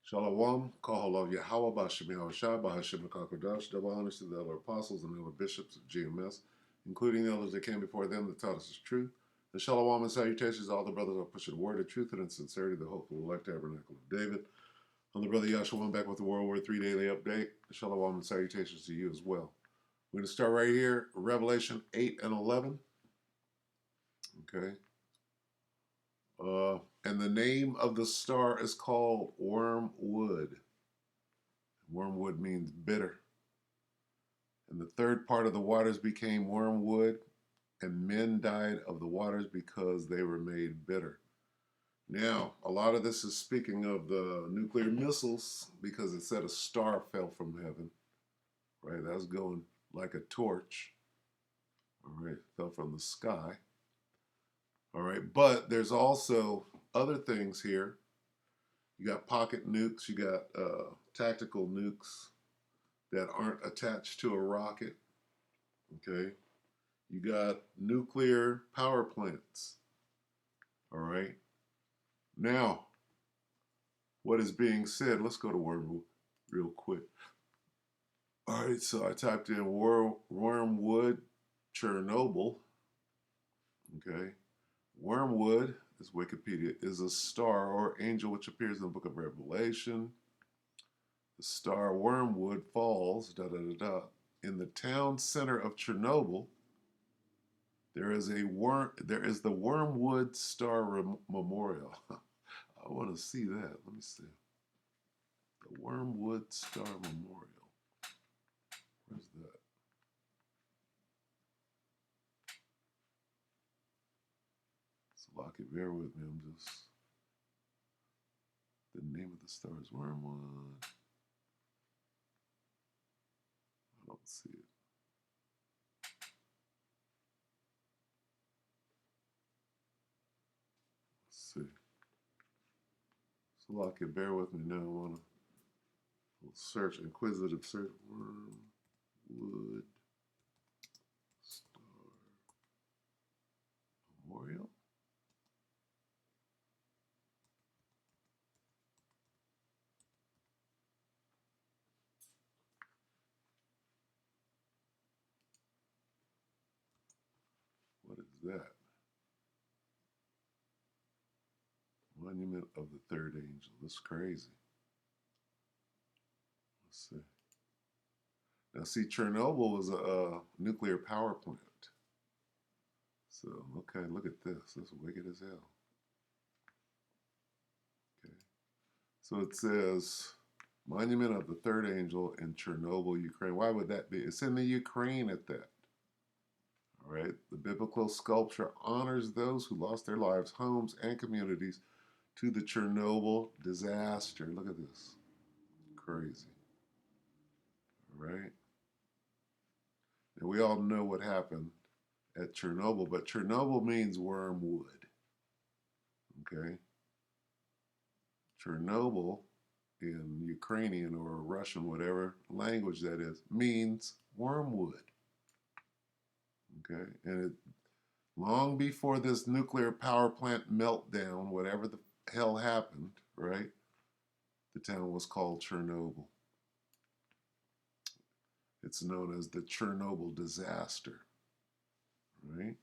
Shalom, Kahalav Yahweh, Bashim Yahushua, Bahashim Kakodash, double honors to the elder apostles and elder bishops of GMS, including the elders that came before them that taught us the truth. And Shalom and salutations to all the brothers who are pushing the word of truth and in sincerity, the hopeful elect tabernacle of David. I'm the brother Yahshua, back with the WW3 Daily update. Shalom and salutations to you as well. We're going to start right here, Revelation 8 and 11. Okay. And the name of the star is called Wormwood. Wormwood means bitter. And the third part of the waters became wormwood, and men died of the waters because they were made bitter. Now, a lot of this is speaking of the nuclear missiles because it said a star fell from heaven. Right, that was going like a torch. All right, fell from the sky. All right, but there's also other things here. You got pocket nukes, you got tactical nukes that aren't attached to a rocket. Okay, you got nuclear power plants. All right, now what is being said? Let's go to Wormwood real quick. All right, so I typed in Wormwood, Chernobyl. Okay, Wormwood, this Wikipedia, is a star or angel which appears in the book of Revelation. The star Wormwood falls, in the town center of Chernobyl. There is the Wormwood Star Memorial. I want to see that. Let me see. The Wormwood Star Memorial. Where's that? So lock it, bear with me. The name of the star is Wormwood. I don't see it. Let's see. So lock it, bear with me now. I want to search, inquisitive search. Wormwood Star Memorial. What is that? Monument of the Third Angel. That's crazy. Let's see. Now, see, Chernobyl was a nuclear power plant. So, okay, look at this. That's wicked as hell. Okay. So it says, Monument of the Third Angel in Chernobyl, Ukraine. Why would that be? It's in the Ukraine at that. All right. The biblical sculpture honors those who lost their lives, homes, and communities to the Chernobyl disaster. Look at this. Crazy. All right. And we all know what happened at Chernobyl, but Chernobyl means wormwood. Okay? Chernobyl in Ukrainian or Russian, whatever language that is, means wormwood. Okay? And long before this nuclear power plant meltdown, whatever the hell happened, right? The town was called Chernobyl. It's known as the Chernobyl disaster, right?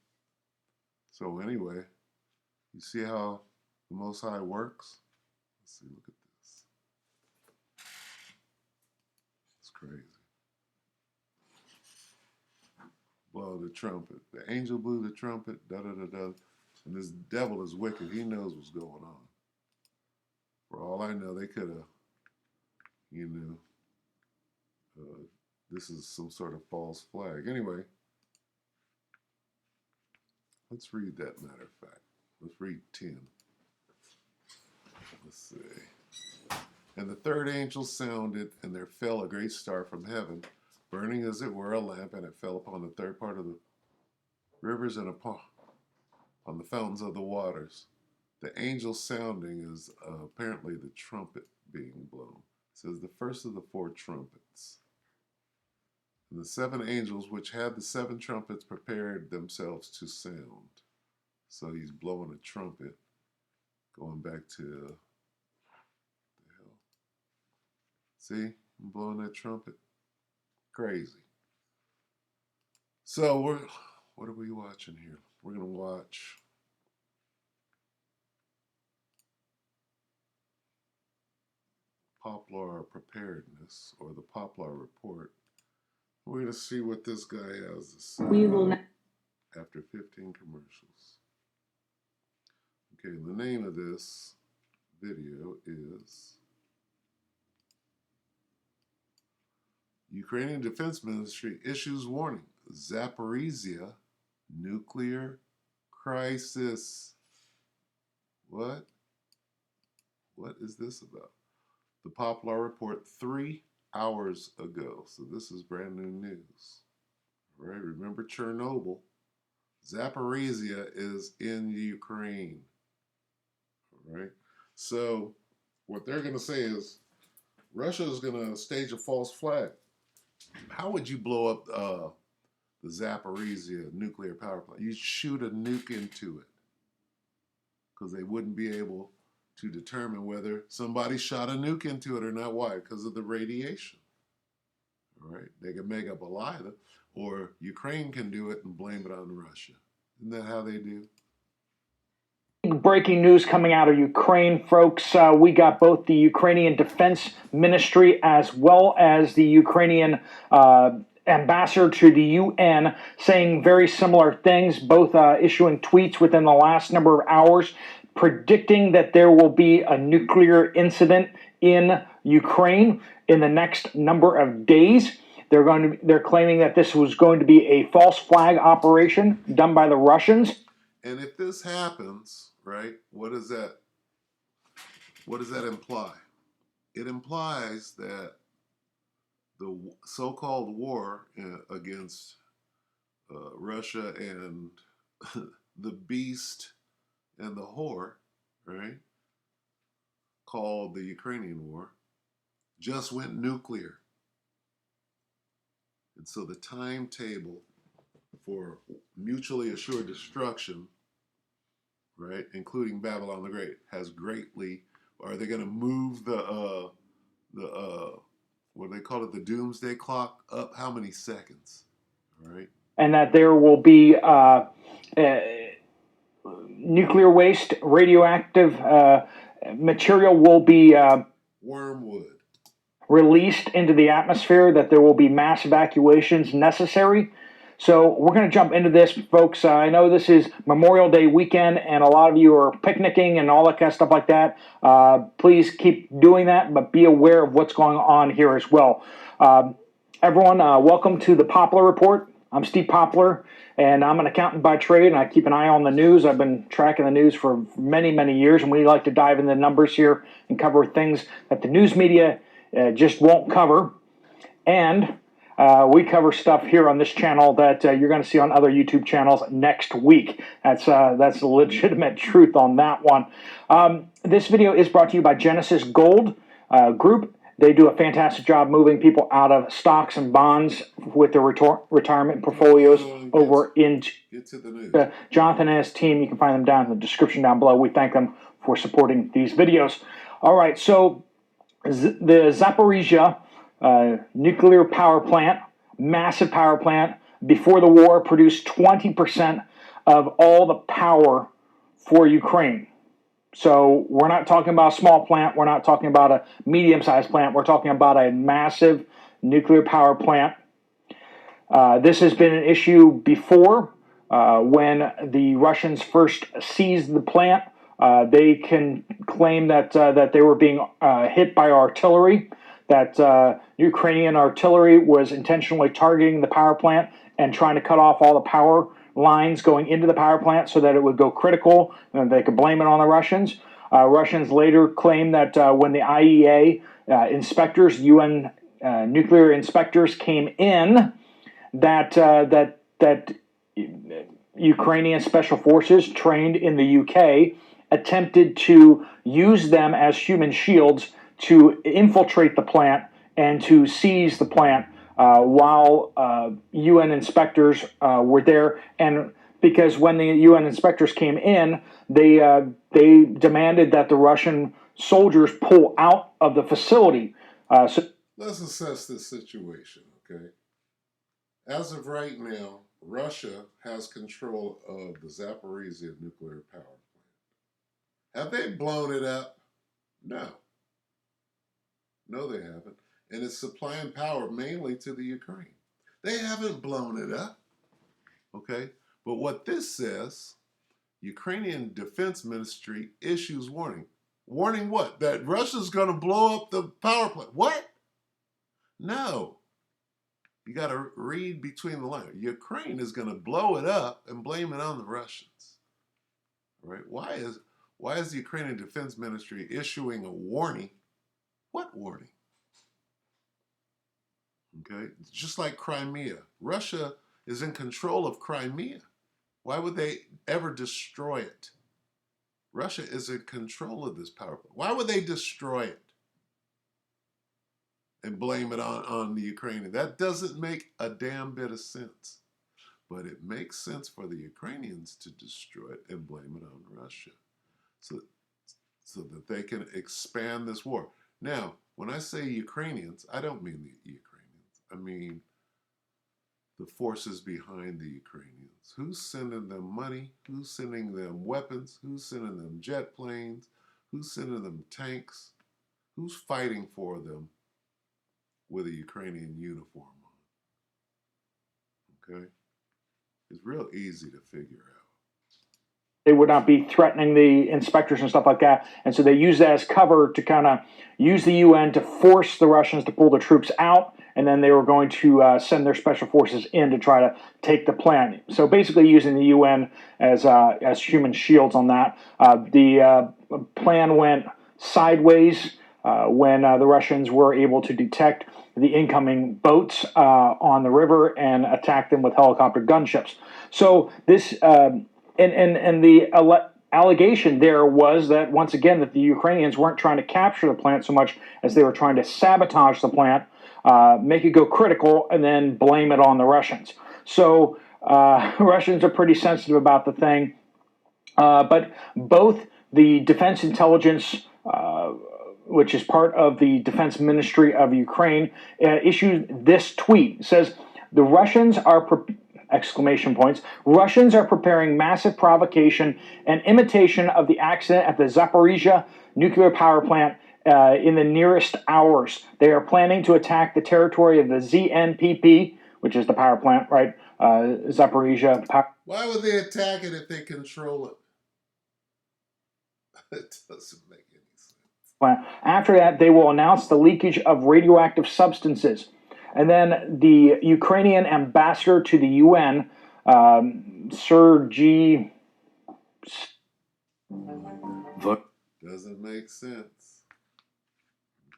So anyway, you see how the Most High works? Let's see, look at this. It's crazy. Blow the trumpet. The angel blew the trumpet, da-da-da-da. And this devil is wicked. He knows what's going on. For all I know, they could have, this is some sort of false flag. Anyway, let's read that, matter of fact. Let's read 10. Let's see. And the third angel sounded, and there fell a great star from heaven, burning as it were a lamp, and it fell upon the third part of the rivers and upon the fountains of the waters. The angel sounding is apparently the trumpet being blown. It says the first of the four trumpets. And the seven angels which had the seven trumpets prepared themselves to sound. So he's blowing a trumpet, going back to the hell. See, I'm blowing that trumpet. Crazy. So what are we watching here? We're gonna watch Poplar Preparedness, or the Poplar Report. We're gonna see what this guy has to say. We will after 15 commercials. Okay, the name of this video is Ukrainian Defense Ministry issues warning, Zaporizhia nuclear crisis. What? What is this about? The Poplar Report 3 hours ago. So this is brand new news. All right, remember Chernobyl. Zaporizhia is in Ukraine. All right. So what they're going to say is Russia is going to stage a false flag. How would you blow up the Zaporizhia nuclear power plant? You'd shoot a nuke into it because they wouldn't be able to determine whether somebody shot a nuke into it or not. Why? Because of the radiation. All right. They can make up a lie, or Ukraine can do it and blame it on Russia. Isn't that how they do? Breaking news coming out of Ukraine, folks. We got both the Ukrainian Defense Ministry as well as the Ukrainian ambassador to the UN saying very similar things, both issuing tweets within the last number of hours, predicting that there will be a nuclear incident in Ukraine in the next number of days. They're claiming that this was going to be a false flag operation done by the Russians. And if this happens, right, what does that imply? It implies that the so-called war against Russia and the beast and the whore, right, called the Ukrainian war, just went nuclear. And so the timetable for mutually assured destruction, right, including Babylon the Great, has greatly. Are they going to move the what do they call it, the doomsday clock up how many seconds? All right. And that there will be nuclear waste, radioactive material will be wormwood released into the atmosphere, that there will be mass evacuations necessary. So we're going to jump into this, folks. I know this is Memorial Day weekend, and a lot of you are picnicking and all that kind of stuff like that. Please keep doing that, but be aware of what's going on here as well. Everyone, welcome to the Poplar Report. I'm Steve Poplar, and I'm an accountant by trade, and I keep an eye on the news. I've been tracking the news for many, many years, and we like to dive into the numbers here and cover things that the news media just won't cover. And we cover stuff here on this channel that you're going to see on other YouTube channels next week. That's the legitimate truth on that one. This video is brought to you by Genesis Gold Group. They do a fantastic job moving people out of stocks and bonds with their retirement portfolios over into the news. Jonathan and his team. You can find them down in the description down below. We thank them for supporting these videos. All right, so the Zaporizhia nuclear power plant, massive power plant, before the war produced 20% of all the power for Ukraine. So we're not talking about a small plant. We're not talking about a medium-sized plant. We're talking about a massive nuclear power plant. This has been an issue before when the Russians first seized the plant. They can claim that they were being hit by artillery, that Ukrainian artillery was intentionally targeting the power plant and trying to cut off all the power lines going into the power plant so that it would go critical, and they could blame it on the Russians. Russians later claimed that when the IEA inspectors, UN nuclear inspectors, came in, that Ukrainian special forces trained in the UK attempted to use them as human shields to infiltrate the plant and to seize the plant while UN inspectors were there. And because when the UN inspectors came in, they demanded that the Russian soldiers pull out of the facility. So let's assess this situation, okay? As of right now, Russia has control of the Zaporizhia nuclear power plant. Have they blown it up? No. No, they haven't. And it's supplying power mainly to the Ukraine. They haven't blown it up, okay? But what this says, Ukrainian Defense Ministry issues warning. Warning what? That Russia's going to blow up the power plant. What? No. You got to read between the lines. Ukraine is going to blow it up and blame it on the Russians. Right? Why is the Ukrainian Defense Ministry issuing a warning? What warning? Okay? Just like Crimea. Russia is in control of Crimea. Why would they ever destroy it? Russia is in control of this power plant. Why would they destroy it and blame it on the Ukrainians? That doesn't make a damn bit of sense. But it makes sense for the Ukrainians to destroy it and blame it on Russia so, so that they can expand this war. Now, when I say Ukrainians, I don't mean the Ukrainians. I mean the forces behind the Ukrainians. Who's sending them money? Who's sending them weapons? Who's sending them jet planes? Who's sending them tanks? Who's fighting for them with a Ukrainian uniform on? Okay? It's real easy to figure out. They would not be threatening the inspectors and stuff like that. And so they use that as cover to kind of use the UN to force the Russians to pull the troops out. And then they were going to send their special forces in to try to take the plant. So basically using the UN as human shields on that. The plan went sideways when the Russians were able to detect the incoming boats on the river and attack them with helicopter gunships. So this and the allegation there was that once again that the Ukrainians weren't trying to capture the plant so much as they were trying to sabotage the plant, make it go critical, and then blame it on the Russians. So Russians are pretty sensitive about the thing, but both the Defense Intelligence, which is part of the Defense Ministry of Ukraine, issued this tweet. It says the Russians are exclamation points. Russians are preparing massive provocation and imitation of the accident at the Zaporizhia nuclear power plant in the nearest hours. They are planning to attack the territory of the ZNPP, which is the power plant, right? Zaporizhia. Why would they attack it if they control it? It doesn't make any sense. After that, they will announce the leakage of radioactive substances. And then the Ukrainian ambassador to the UN, Sergei. Doesn't make sense.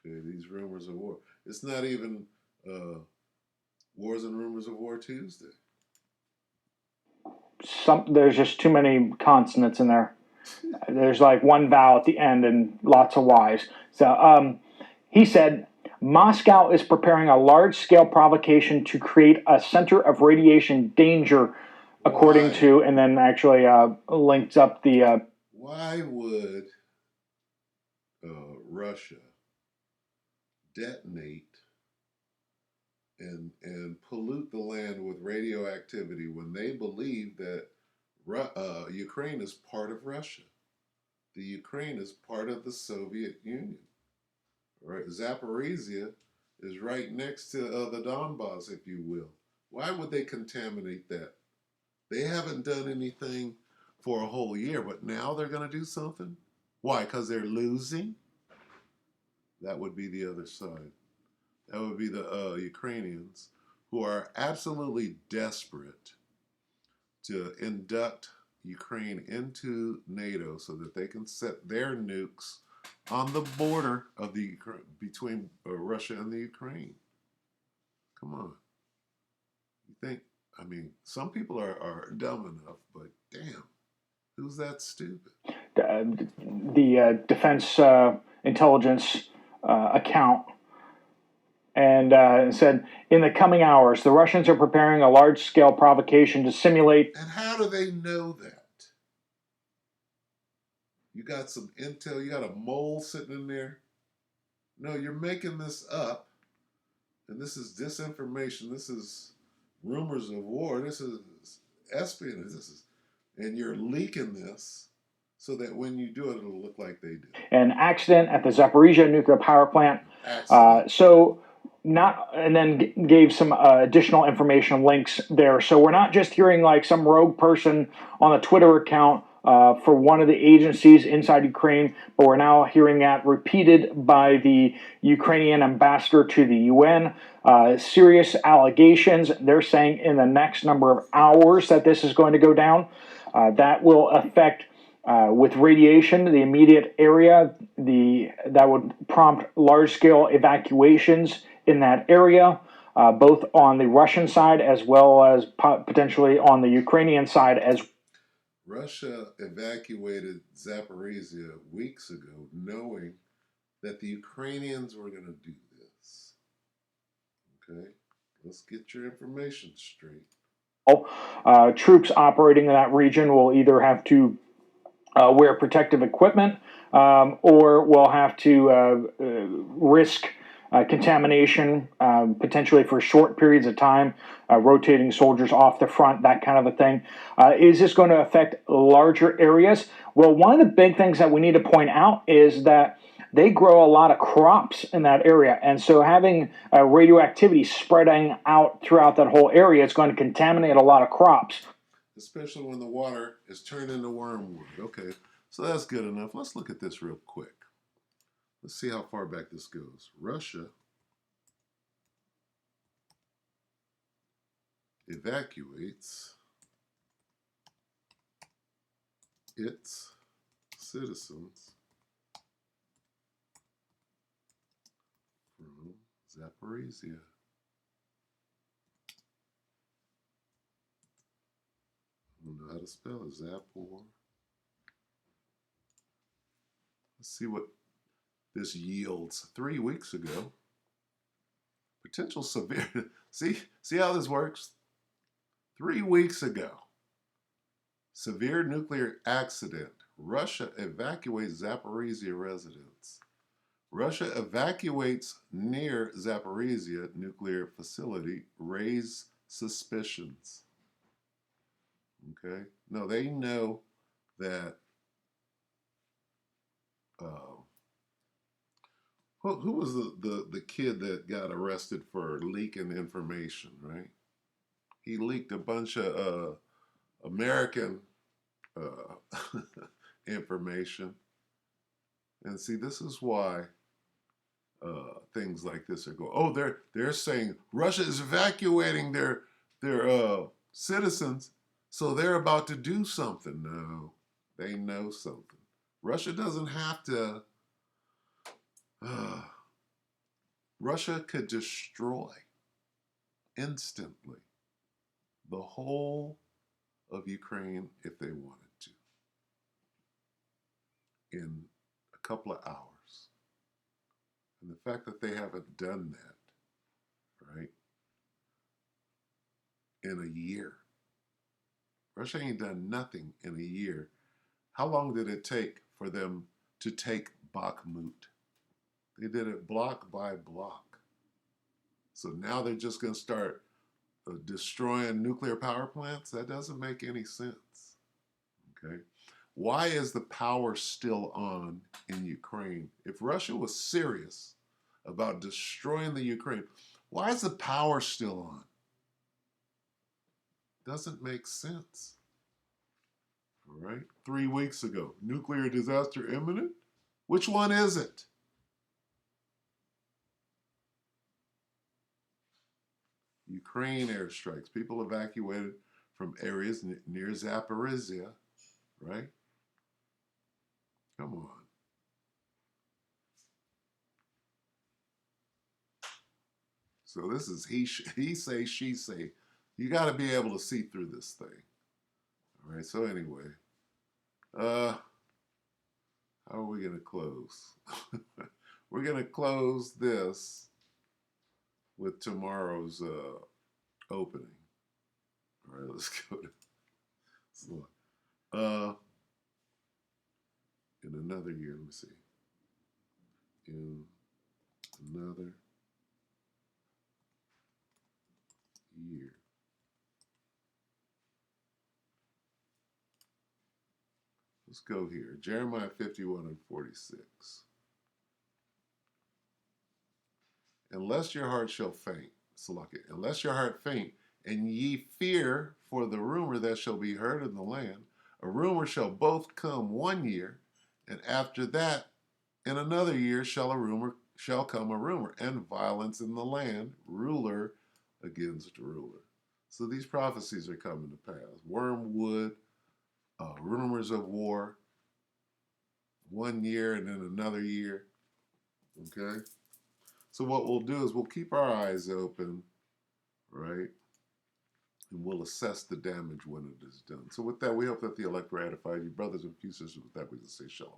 Okay, these rumors of war. It's not even Wars and Rumors of War Tuesday. There's just too many consonants in there. There's like one vowel at the end and lots of Y's. So he said, Moscow is preparing a large-scale provocation to create a center of radiation danger, according to, and then actually links up the... Why would Russia detonate and pollute the land with radioactivity when they believe that Ukraine is part of Russia? The Ukraine is part of the Soviet Union. Right? Zaporizhia is right next to the Donbass, if you will. Why would they contaminate that? They haven't done anything for a whole year, but now they're going to do something? Why? Because they're losing? That would be the other side. That would be the Ukrainians, who are absolutely desperate to induct Ukraine into NATO so that they can set their nukes on the border of the between Russia and the Ukraine. Come on. You think, I mean, some people are dumb enough, but damn, who's that stupid? The Defense Intelligence account, and said, in the coming hours, the Russians are preparing a large-scale provocation to simulate... And how do they know that? You got some intel, you got a mole sitting in there? No, you're making this up And this is disinformation. This is rumors of war. This is espionage. This is, and you're leaking this so that when you do it, it'll look like they do. An accident at the Zaporizhia nuclear power plant. Accident. So not, and then gave some additional information links there. So we're not just hearing like some rogue person on a Twitter account for one of the agencies inside Ukraine, but we're now hearing that repeated by the Ukrainian ambassador to the UN. Serious allegations. They're saying in the next number of hours that this is going to go down. That will affect with radiation, the immediate area, that would prompt large-scale evacuations in that area, both on the Russian side as well as potentially on the Ukrainian side as well. Russia evacuated Zaporizhia weeks ago, knowing that the Ukrainians were going to do this. Okay, let's get your information straight. Troops operating in that region will either have to wear protective equipment or will have to risk contamination, potentially for short periods of time, rotating soldiers off the front, that kind of a thing. Is this going to affect larger areas? Well, one of the big things that we need to point out is that they grow a lot of crops in that area. And so having radioactivity spreading out throughout that whole area is going to contaminate a lot of crops. Especially when the water is turned into wormwood. Okay, so that's good enough. Let's look at this real quick. Let's see how far back this goes. Russia evacuates its citizens from Zaporizhia. I don't know how to spell it. Zapor. Let's see what this yields. 3 weeks ago, potential severe. See how this works? 3 weeks ago, severe nuclear accident. Russia evacuates Zaporizhia residents. Russia evacuates near Zaporizhia nuclear facility. Raise suspicions. Okay. No, they know that. Who was the kid that got arrested for leaking information, right? He leaked a bunch of American information. And see, this is why things like this are going. Oh, they're saying Russia is evacuating their citizens, so they're about to do something. No, they know something. Russia doesn't have to. Russia could destroy instantly the whole of Ukraine if they wanted to in a couple of hours. And the fact that they haven't done that, right, in a year. Russia ain't done nothing in a year. How long did it take for them to take Bakhmut? They did it block by block. So now they're just going to start destroying nuclear power plants? That doesn't make any sense. Okay? Why is the power still on in Ukraine? If Russia was serious about destroying the Ukraine, why is the power still on? Doesn't make sense. All right. 3 weeks ago, nuclear disaster imminent? Which one is it? Ukraine airstrikes. People evacuated from areas near Zaporizhia, right? Come on. So this is he say, she say. You got to be able to see through this thing. All right. So anyway, how are we going to close? We're going to close this with tomorrow's opening. All right. Let's go to. So, in another year, let me see. In another Let's go here. Jeremiah 51 and 46. Unless your heart shall faint, Salakia, unless your heart faint, and ye fear for the rumor that shall be heard in the land, a rumor shall both come 1 year, and after that, in another year shall come a rumor, and violence in the land, ruler against ruler. So these prophecies are coming to pass. Wormwood, rumors of war, 1 year and then another year. Okay? So what we'll do is we'll keep our eyes open, right? And we'll assess the damage when it is done. So with that, we hope that the elect ratified you. Brothers and sisters, with that, we can say shalom.